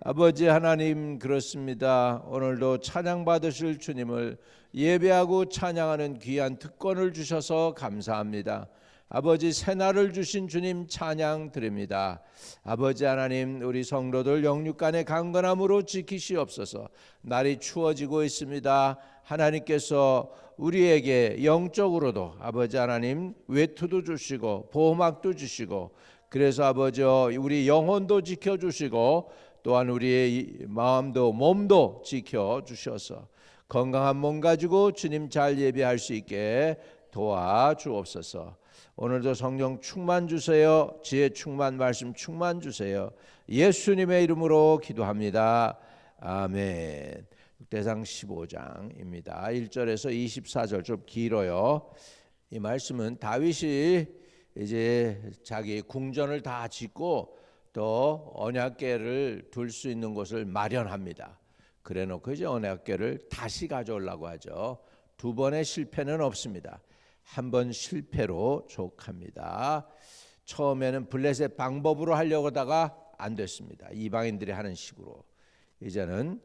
아버지 하나님, 그렇습니다. 오늘도 찬양 받으실 주님을 예배하고 찬양하는 귀한 특권을 주셔서 감사합니다. 아버지, 새날을 주신 주님 찬양 드립니다. 아버지 하나님, 우리 성도들 영육간의 강건함으로 지키시옵소서. 날이 추워지고 있습니다. 하나님께서 우리에게 영적으로도 아버지 하나님 외투도 주시고 보호막도 주시고, 그래서 아버지 우리 영혼도 지켜주시고 또한 우리의 마음도 몸도 지켜주셔서 건강한 몸 가지고 주님 잘 예배할 수 있게 도와주옵소서. 오늘도 성령 충만 주세요. 지혜 충만, 말씀 충만 주세요. 예수님의 이름으로 기도합니다. 아멘. 역대상 15장입니다. 1절에서 24절 좀 길어요. 이 말씀은 다윗이 이제 자기 궁전을 다 짓고 또 언약궤를 둘 수 있는 곳을 마련합니다. 그래놓고 이제 언약궤를 다시 가져오려고 하죠. 두 번의 실패는 없습니다. 한 번 실패로 족합니다. 처음에는 블레셋 방법으로 하려고 하다가 안 됐습니다. 이방인들이 하는 식으로. 이제는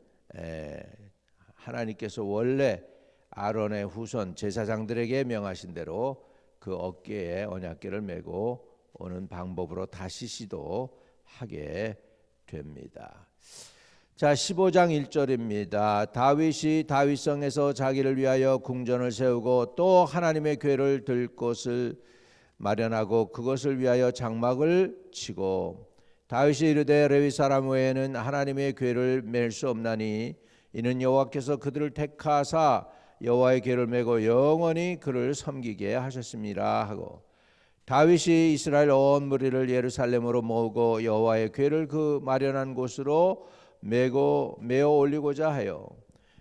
하나님께서 원래 아론의 후손 제사장들에게 명하신 대로 그 어깨에 언약궤를 메고 오는 방법으로 다시 시도하게 됩니다. 자, 15장 1절입니다. 다윗이 다윗성에서 자기를 위하여 궁전을 세우고 또 하나님의 궤를 들 곳을 마련하고 그것을 위하여 장막을 치고, 다윗이 이르되 레위 사람 외에는 하나님의 궤를 맬 수 없나니 이는 여호와께서 그들을 택하사 여호와의 궤를 메고 영원히 그를 섬기게 하셨습니다 하고, 다윗이 이스라엘 온 무리를 예루살렘으로 모으고 여호와의 궤를 그 마련한 곳으로 메어 올리고자 하여,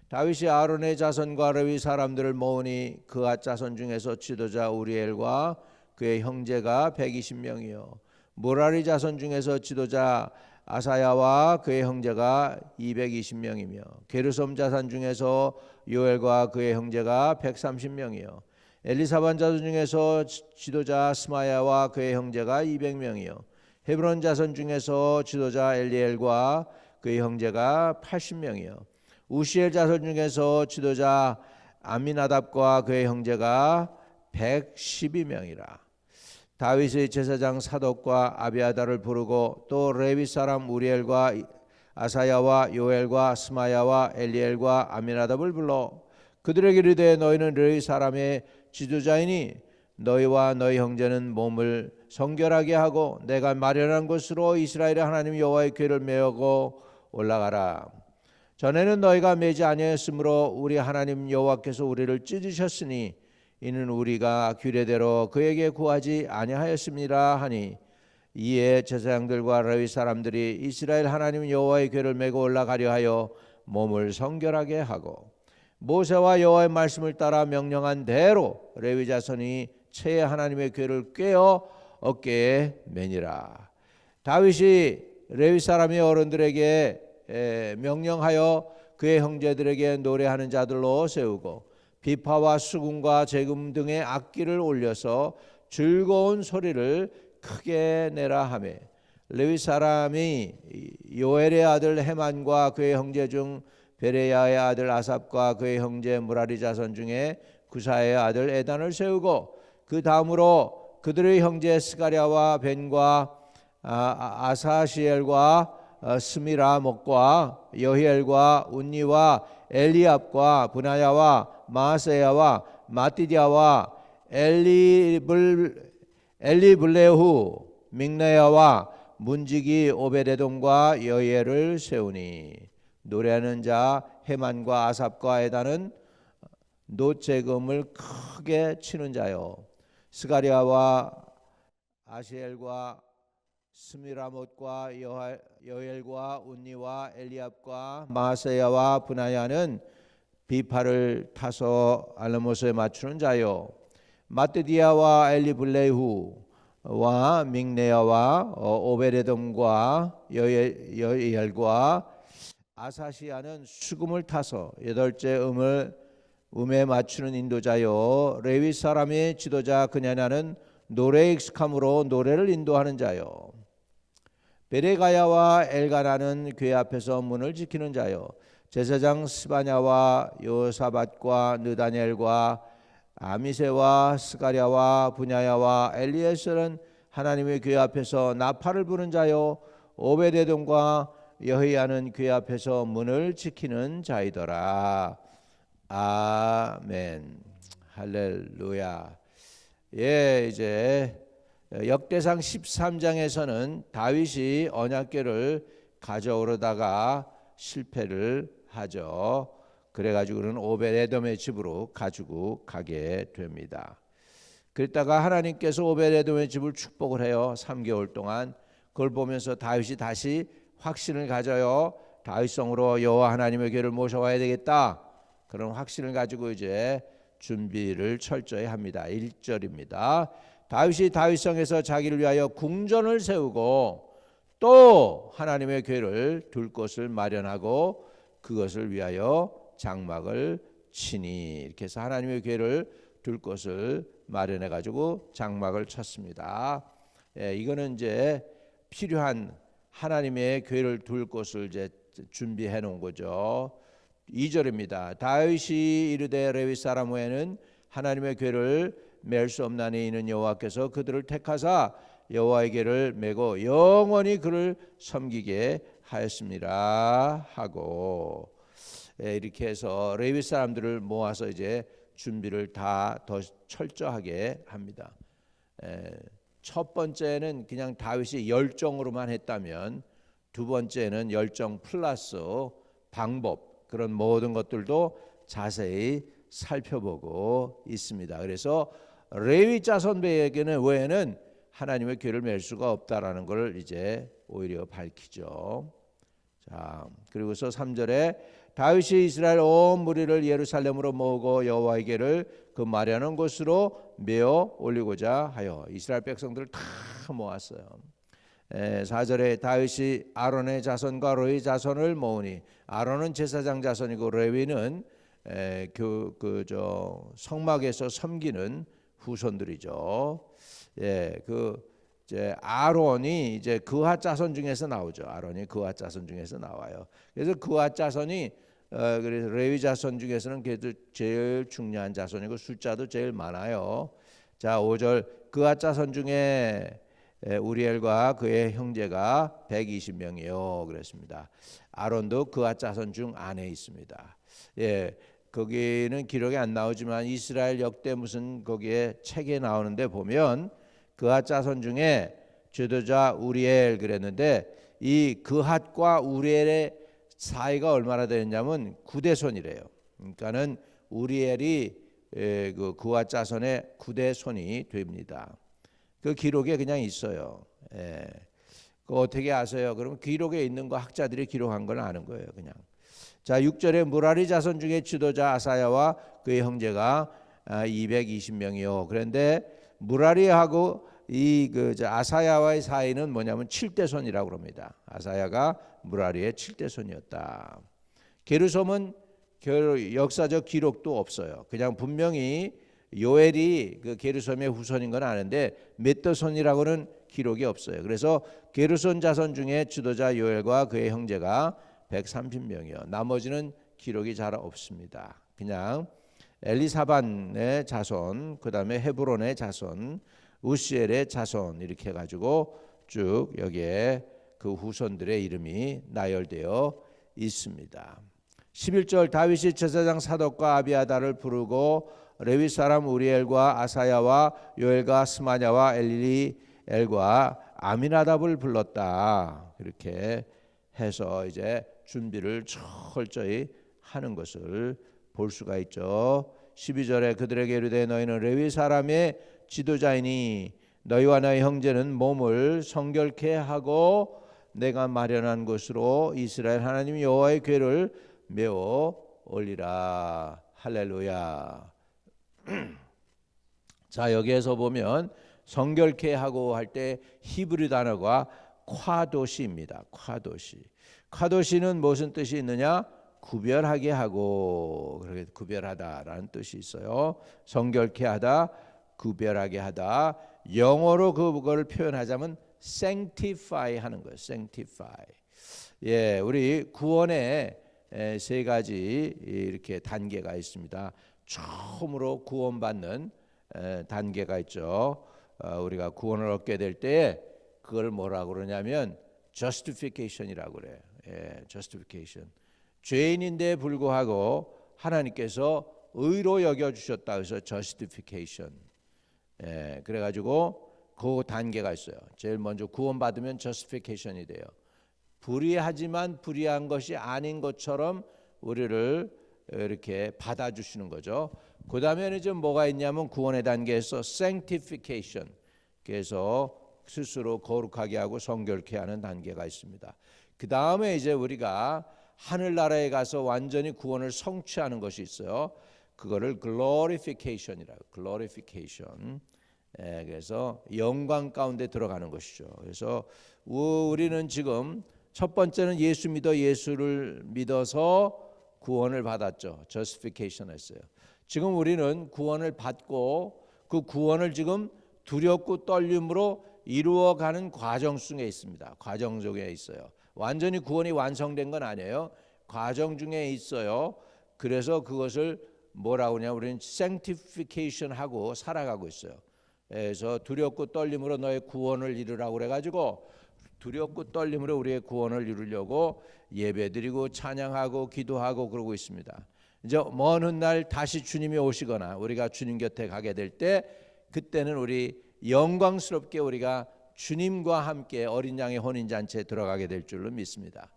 다윗이 아론의 자손과 레위 사람들을 모으니 그앗 자손 중에서 지도자 우리엘과 그의 형제가 120명이요 무라리 자손 중에서 지도자 아사야와 그의 형제가 220명이며 게르솜 자손 중에서 요엘과 그의 형제가 130명이요 엘리사반 자손 중에서 지도자 스마야와 그의 형제가 200명이요 헤브론 자손 중에서 지도자 엘리엘과 그의 형제가 80명이요 우시엘 자손 중에서 지도자 아미나답과 그의 형제가 112명이라. 다윗의 제사장 사독과 아비아다를 부르고 또 레위 사람 우리엘과 아사야와 요엘과 스마야와 엘리엘과 아미나답을 불러 그들에게 이르되 너희는 레위 사람의 지도자이니 너희와 너희 형제는 몸을 성결하게 하고 내가 마련한 곳으로 이스라엘의 하나님 여호와의 궤를 메고 올라가라. 전에는 너희가 메지 아니하였으므로 우리 하나님 여호와께서 우리를 찢으셨으니 이는 우리가 규례대로 그에게 구하지 아니하였습니다 하니, 이에 제사장들과 레위 사람들이 이스라엘 하나님 여호와의 궤를 메고 올라가려 하여 몸을 성결하게 하고, 모세와 여호와의 말씀을 따라 명령한 대로 레위 자손이 채에 하나님의 궤를 꿰어 어깨에 매니라. 다윗이 레위 사람의 어른들에게 명령하여 그의 형제들에게 노래하는 자들로 세우고 비파와 수금과 제금 등의 악기를 올려서 즐거운 소리를 크게 내라 하며, 레위 사람이 요엘의 아들 헤만과 그의 형제 중 베레야의 아들 아삽과 그의 형제 무라리 자손 중에 구사의 아들 에단을 세우고, 그 다음으로 그들의 형제 스가랴와 벤과 아사시엘과 스미라목과 여히엘과 운니와 엘리압과 브나야와 마세야와 마띠디아와 엘리블레후 믹네야와 문지기 오베데돔과 여히엘을 세우니, 노래하는 자 헤만과 아삽과 에단은 노제금을 크게 치는 자요 스가랴와 아시엘과 스미라못과 여엘과 운니와 엘리압과 마세야와 브나야는 비파를 타서 알라모스에 맞추는 자요 마뜨디아와 엘리블레후와 믹네야와 오베데돔과 여엘과 아사시아는 수금을 타서 여덟째 음에 맞추는 인도자요 레위 사람의 지도자 그냐냐는 노래에 익숙함으로 노래를 인도하는 자요 베레가야와 엘가나는 교회 앞에서 문을 지키는 자요, 제사장 스바냐와 요사밧과 느다니엘과 아미세와 스가랴와 분야야와 엘리에셀은 하나님의 교회 앞에서 나팔을 부는 자요, 오베데돔과 여호야는 교회 앞에서 문을 지키는 자이더라. 아멘. 할렐루야. 예, 이제 역대상 13장에서는 다윗이 언약궤를 가져오려다가 실패를 하죠. 그래가지고는 오벳에돔의 집으로 가지고 가게 됩니다. 그랬다가 하나님께서 오벳에돔의 집을 축복을 해요. 3개월 동안. 그걸 보면서 다윗이 다시 확신을 가져요. 다윗성으로 여호와 하나님의 궤를 모셔와야 되겠다. 그런 확신을 가지고 이제 준비를 철저히 합니다. 1절입니다. 다윗이 다윗성에서 자기를 위하여 궁전을 세우고 또 하나님의 궤를 둘 곳을 마련하고 그것을 위하여 장막을 치니, 이렇게 해서 하나님의 궤를 둘 곳을 마련해 가지고 장막을 쳤습니다. 이거는 이제 필요한 하나님의 궤를 둘 곳을 이제 준비해 놓은 거죠. 2절입니다. 다윗이 이르되 레위 사람 외에는 하나님의 궤를 맬 수 없나니 이는 여호와께서 그들을 택하사 여호와의 궤를 메고 영원히 그를 섬기게 하였습니다 하고, 이렇게 해서 레위 사람들을 모아서 이제 준비를 다 더 철저하게 합니다. 첫 번째는 그냥 다윗이 열정으로만 했다면, 두 번째는 열정 플러스 방법, 그런 모든 것들도 자세히 살펴보고 있습니다. 그래서 레위 자손 외에는 하나님의 궤를 맬 수가 없다라는 걸 이제 오히려 밝히죠. 자, 그리고서 3절에 다윗이 이스라엘 온 무리를 예루살렘으로 모으고 여호와의 궤를 그 마련한 곳으로 메어 올리고자 하여 이스라엘 백성들을 다 모았어요. 4절에 다윗이 아론의 자손과 레위 자손을 모으니, 아론은 제사장 자손이고 레위는 성막에서 섬기는 후손들이죠. 이제 아론이 이제 그핫 자손 중에서 나오죠. 아론이 그핫 자손 중에서 나와요. 그래서 그핫 자손이 그래서 레위 자손 중에서는 그래도 제일 중요한 자손이고 숫자도 제일 많아요. 자, 5절 그핫 자손 중에 우리엘과 그의 형제가 120명이요 그랬습니다. 아론도 그핫 자손 중 안에 있습니다. 거기는 기록이 안 나오지만 이스라엘 역대 무슨 거기에 책에 나오는데 보면 그핫 자손 중에 지도자 우리엘 그랬는데, 이 그핫과 우리엘의 사이가 얼마나 되느냐면 9대손이래요. 그러니까는 우리엘이 그 그핫 자손의 9대손이 됩니다. 그 기록에 그냥 있어요. 그 어떻게 아세요? 그러면 기록에 있는 거 학자들이 기록한 걸 아는 거예요, 그냥. 자, 6절에 무라리 자손 중에 지도자 아사야와 그의 형제가 220명이요. 그런데 무라리하고 이 아사야와의 사이는 뭐냐면 7대손이라고 합니다. 아사야가 무라리의 7대손이었다. 게르솜은 역사적 기록도 없어요. 그냥 분명히 요엘이 그 게르솜의 후손인 건 아는데 몇 대손이라고는 기록이 없어요. 그래서 게르솜 자손 중에 지도자 요엘과 그의 형제가 130명이요. 나머지는 기록이 잘 없습니다. 그냥 엘리사반의 자손, 그 다음에 헤브론의 자손, 우시엘의 자손 이렇게 해가지고 쭉 여기에 그 후손들의 이름이 나열되어 있습니다. 11절 다윗이 제사장 사독과 아비아다를 부르고 레위 사람 우리엘과 아사야와 요엘과 스마냐와 엘리엘과 아미나답을 불렀다. 이렇게 해서 이제 준비를 철저히 하는 것을 볼 수가 있죠. 12절에 그들에게 이르되 너희는 레위 사람의 지도자이니 너희와 너희 형제는 몸을 성결케 하고 내가 마련한 곳으로 이스라엘 하나님 여호와의 궤를 메어 올리라. 할렐루야. 자, 여기에서 보면 성결케 하고 할 때 히브리 단어가 콰도시입니다. 콰도시는 무슨 뜻이 있느냐? 구별하게 하고, 그렇게 구별하다라는 뜻이 있어요. 성결케 하다, 구별하게 하다. 영어로 그걸 표현하자면 sanctify 하는 거예요. sanctify. 예, 우리 구원에 세 가지 이렇게 단계가 있습니다. 처음으로 구원받는 단계가 있죠. 우리가 구원을 얻게 될 때 그걸 뭐라고 그러냐면 justification이라고 그래요. 예, justification. 죄인인데 불구하고 하나님께서 의로 여겨 주셨다. 그래서 justification. 예, 그래가지고 그 단계가 있어요. 제일 먼저 구원받으면 justification이 돼요. 불의하지만 불의한 것이 아닌 것처럼 우리를 이렇게 받아주시는 거죠. 그 다음에는 좀 뭐가 있냐면 구원의 단계에서 sanctification. 그래서 스스로 거룩하게 하고 성결케 하는 단계가 있습니다. 그 다음에 이제 우리가 하늘나라에 가서 완전히 구원을 성취하는 것이 있어요. 그거를 glorification이라고. glorification. 그래서 영광 가운데 들어가는 것이죠. 그래서 우리는 지금 첫 번째는 예수를 믿어서 구원을 받았죠. justification 했어요. 지금 우리는 구원을 받고 그 구원을 지금 두렵고 떨림으로 이루어가는 과정 중에 있습니다. 과정 중에 있어요. 완전히 구원이 완성된 건 아니에요. 과정 중에 있어요. 그래서 그것을 뭐라고 하냐, 우리는 sanctification 하고 살아가고 있어요. 그래서 두렵고 떨림으로 너의 구원을 이루라고 그래가지고 두렵고 떨림으로 우리의 구원을 이루려고 예배드리고 찬양하고 기도하고 그러고 있습니다. 이제 먼 훗날 다시 주님이 오시거나 우리가 주님 곁에 가게 될 때 그때는 우리 영광스럽게 우리가 주님과 함께 어린 양의 혼인잔치에 들어가게 될 줄로 믿습니다.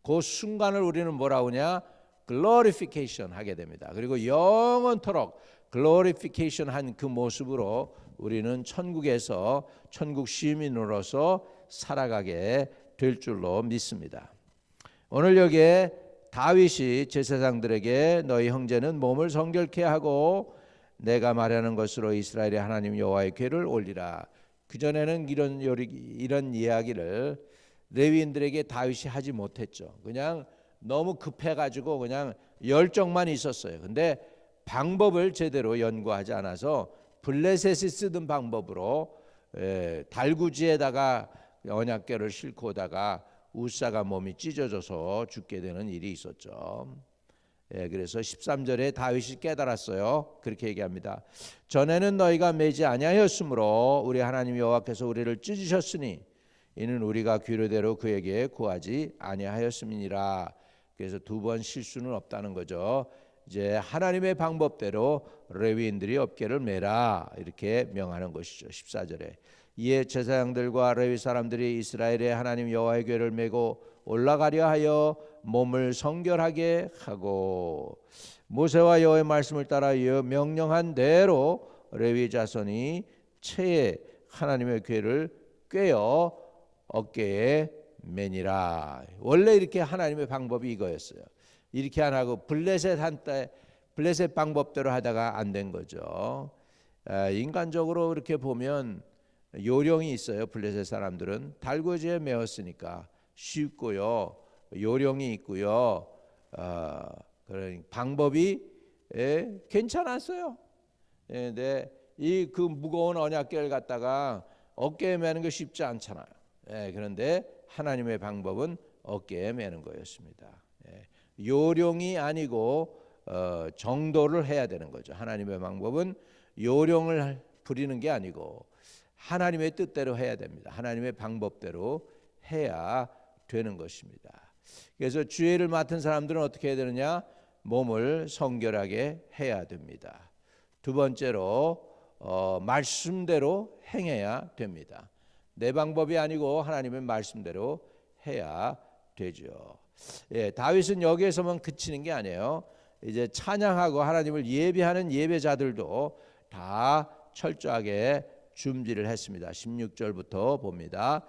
그 순간을 우리는 뭐라고 하냐, glorification 하게 됩니다. 그리고 영원토록 glorification 한 그 모습으로 우리는 천국에서 천국 시민으로서 살아가게 될 줄로 믿습니다. 오늘 여기에 다윗이 제사장들에게 너희 형제는 몸을 성결케 하고 내가 말하는 것으로 이스라엘의 하나님 여호와의 궤를 올리라. 그전에는 이런 이야기를 레위인들에게 다윗이 하지 못했죠. 그냥 너무 급해가지고 그냥 열정만 있었어요. 근데 방법을 제대로 연구하지 않아서 블레셋이 쓰던 방법으로 달구지에다가 언약궤를 싣고 오다가 우사가 몸이 찢어져서 죽게 되는 일이 있었죠. 그래서 13절에 다윗이 깨달았어요. 그렇게 얘기합니다. 전에는 너희가 매지 아니하였으므로 우리 하나님 여호와께서 우리를 찢으셨으니 이는 우리가 귀로대로 그에게 구하지 아니하였음이니라. 그래서 두 번 실수는 없다는 거죠. 이제 하나님의 방법대로 레위인들이 어깨를 매라 이렇게 명하는 것이죠. 14절에 이에 제사장들과 레위 사람들이 이스라엘의 하나님 여호와의 궤를 메고 올라가려 하여 몸을 성결하게 하고 모세와 여호와의 말씀을 따라 명령한 대로 레위 자손이 채에 하나님의 궤를 꿰어 어깨에 매니라. 원래 이렇게 하나님의 방법이 이거였어요. 이렇게 안 하고 블레셋 방법대로 하다가 안 된 거죠. 인간적으로 이렇게 보면 요령이 있어요. 블레셋 사람들은 달구지에 메었으니까 쉽고요, 요령이 있고요, 그런 방법이 괜찮았어요. 근데 이 그 무거운 언약궤를 갖다가 어깨에 매는 게 쉽지 않잖아요. 그런데 하나님의 방법은 어깨에 매는 거였습니다. 요령이 아니고 정도를 해야 되는 거죠. 하나님의 방법은 요령을 부리는 게 아니고 하나님의 뜻대로 해야 됩니다. 하나님의 방법대로 해야 되는 것입니다. 그래서 주의를 맡은 사람들은 어떻게 해야 되느냐? 몸을 성결하게 해야 됩니다. 두 번째로 말씀대로 행해야 됩니다. 내 방법이 아니고 하나님의 말씀대로 해야 되죠. 다윗은 여기에서만 그치는 게 아니에요. 이제 찬양하고 하나님을 예배하는 예배자들도 다 철저하게 준비를 했습니다. 16절부터 봅니다.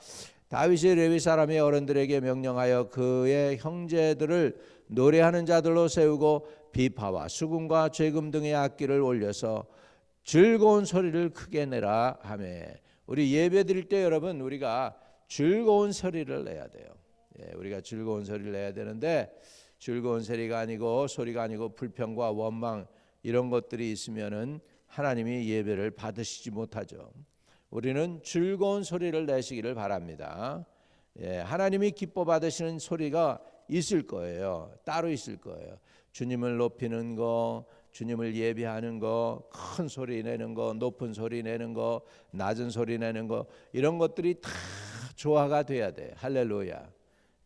다윗이 레위 사람의 어른들에게 명령하여 그의 형제들을 노래하는 자들로 세우고 비파와 수금과 죄금 등의 악기를 올려서 즐거운 소리를 크게 내라 하매. 우리 예배 드릴 때 여러분 우리가 즐거운 소리를 내야 돼요. 우리가 즐거운 소리를 내야 되는데 즐거운 소리가 아니고 불평과 원망 이런 것들이 있으면은 하나님이 예배를 받으시지 못하죠. 우리는 즐거운 소리를 내시기를 바랍니다. 하나님이 기뻐 받으시는 소리가 있을 거예요. 따로 있을 거예요. 주님을 높이는 거, 주님을 예배하는 거, 큰 소리 내는 거, 높은 소리 내는 거, 낮은 소리 내는 거, 이런 것들이 다 조화가 돼야 돼. 할렐루야.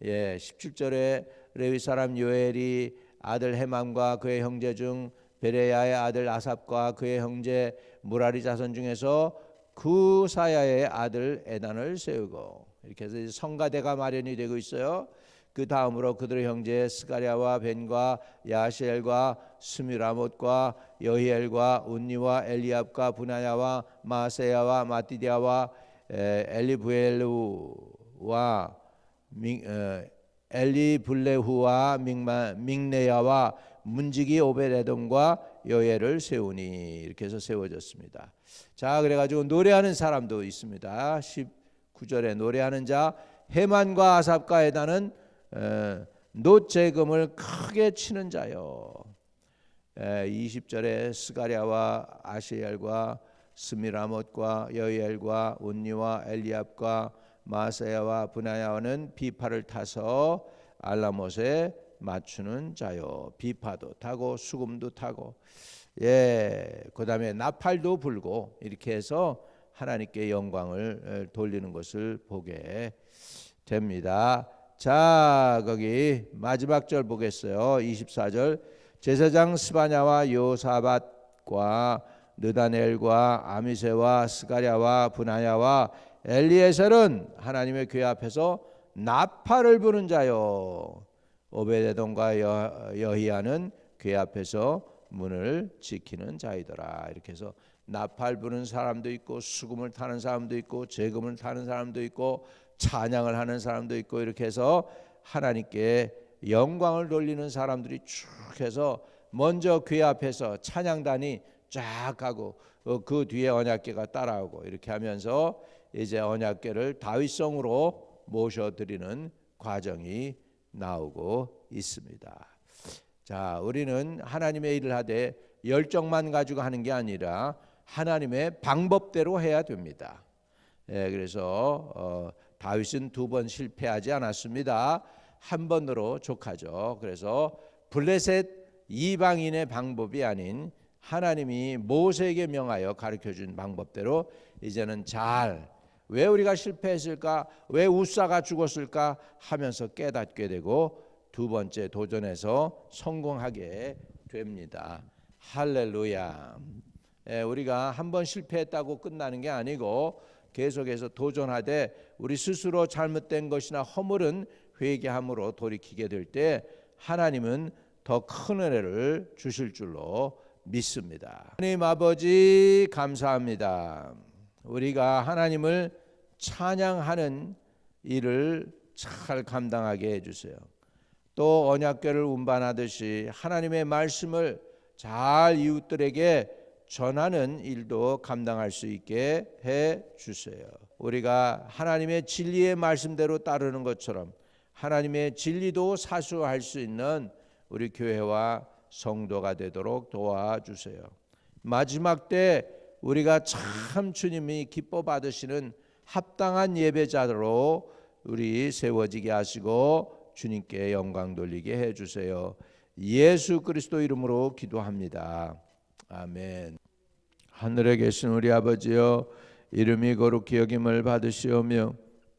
17절에 레위 사람 요엘이 아들 헤만과 그의 형제 중 베레야의 아들 아삽과 그의 형제 무라리 자손 중에서 구사야의 아들 에단을 세우고, 이렇게 해서 성가대가 마련이 되고 있어요. 그 다음으로 그들의 형제 스가랴와 벤과 야시엘과 스미라못과 여히엘과 운니와 엘리압과 부나야와 마세야와 마띠디아와 엘리브엘루와 엘리블레후와 믹네야와 문지기 오베데돔과 여엘을 세우니, 이렇게 해서 세워졌습니다. 자, 그래가지고 노래하는 사람도 있습니다. 19절에 노래하는 자 헤만과 아삽과 에단은 놋재금을 크게 치는 자요. 20절에 스가랴와 아시엘과 스미라못과 여이엘과 운니와 엘리압과 마세야와 브나야와는 비파를 타서 알라못에 맞추는 자요. 비파도 타고 수금도 타고, 그 다음에 나팔도 불고, 이렇게 해서 하나님께 영광을 돌리는 것을 보게 됩니다. 자, 거기 마지막 절 보겠어요. 24절. 제사장 스바냐와 요사밧과 느다넬과 아미세와 스가랴와 브나야와 엘리에셀은 하나님의 궤 앞에서 나팔을 부는 자요. 오베데돔과 여히야는 궤 앞에서 문을 지키는 자이더라. 이렇게 해서 나팔 부는 사람도 있고, 수금을 타는 사람도 있고, 재금을 타는 사람도 있고, 찬양을 하는 사람도 있고, 이렇게 해서 하나님께 영광을 돌리는 사람들이 쭉 해서 먼저 궤 앞에서 찬양단이 쫙 가고, 그 뒤에 언약궤가 따라오고, 이렇게 하면서 이제 언약궤를 다윗성으로 모셔드리는 과정이 나오고 있습니다. 자, 우리는 하나님의 일을 하되 열정만 가지고 하는 게 아니라 하나님의 방법대로 해야 됩니다. 그래서 다윗은 2번 실패하지 않았습니다. 한 번으로 족하죠. 그래서 블레셋 이방인의 방법이 아닌 하나님이 모세에게 명하여 가르쳐준 방법대로 이제는 왜 우리가 실패했을까, 왜 우사가 죽었을까 하면서 깨닫게 되고, 2번째 도전에서 성공하게 됩니다. 할렐루야. 우리가 한 번 실패했다고 끝나는 게 아니고 계속해서 도전하되 우리 스스로 잘못된 것이나 허물은 회개함으로 돌이키게 될 때 하나님은 더 큰 은혜를 주실 줄로 믿습니다. 하나님 아버지, 감사합니다. 우리가 하나님을 찬양하는 일을 잘 감당하게 해주세요. 또 언약궤를 운반하듯이 하나님의 말씀을 잘 이웃들에게 전하는 일도 감당할 수 있게 해주세요. 우리가 하나님의 진리의 말씀대로 따르는 것처럼 하나님의 진리도 사수할 수 있는 우리 교회와 성도가 되도록 도와주세요. 마지막 때 우리가 참 주님이 기뻐 받으시는 합당한 예배자로 우리 세워지게 하시고 주님께 영광 돌리게 해주세요. 예수 그리스도 이름으로 기도합니다. 아멘. 하늘에 계신 우리 아버지여, 이름이 거룩히 여김을 받으시오며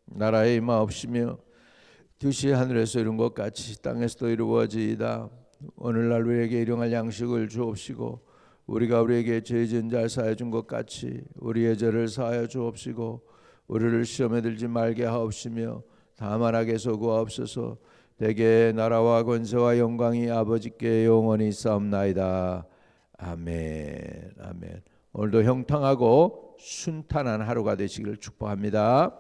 나라의 임하옵시며 뜻이 하늘에서 이룬 것 같이 땅에서도 이루어지이다. 오늘날 우리에게 일용할 양식을 주옵시고 우리가 우리에게 죄 지은 자를 사하여 준 것 같이 우리의 죄를 사하여 주옵시고 우리를 시험에 들지 말게 하옵시며 다만 악에서 구하옵소서. 대개 나라와 권세와 영광이 아버지께 영원히 있사옵나이다. 아멘. 아멘. 오늘도 형통하고 순탄한 하루가 되시기를 축복합니다.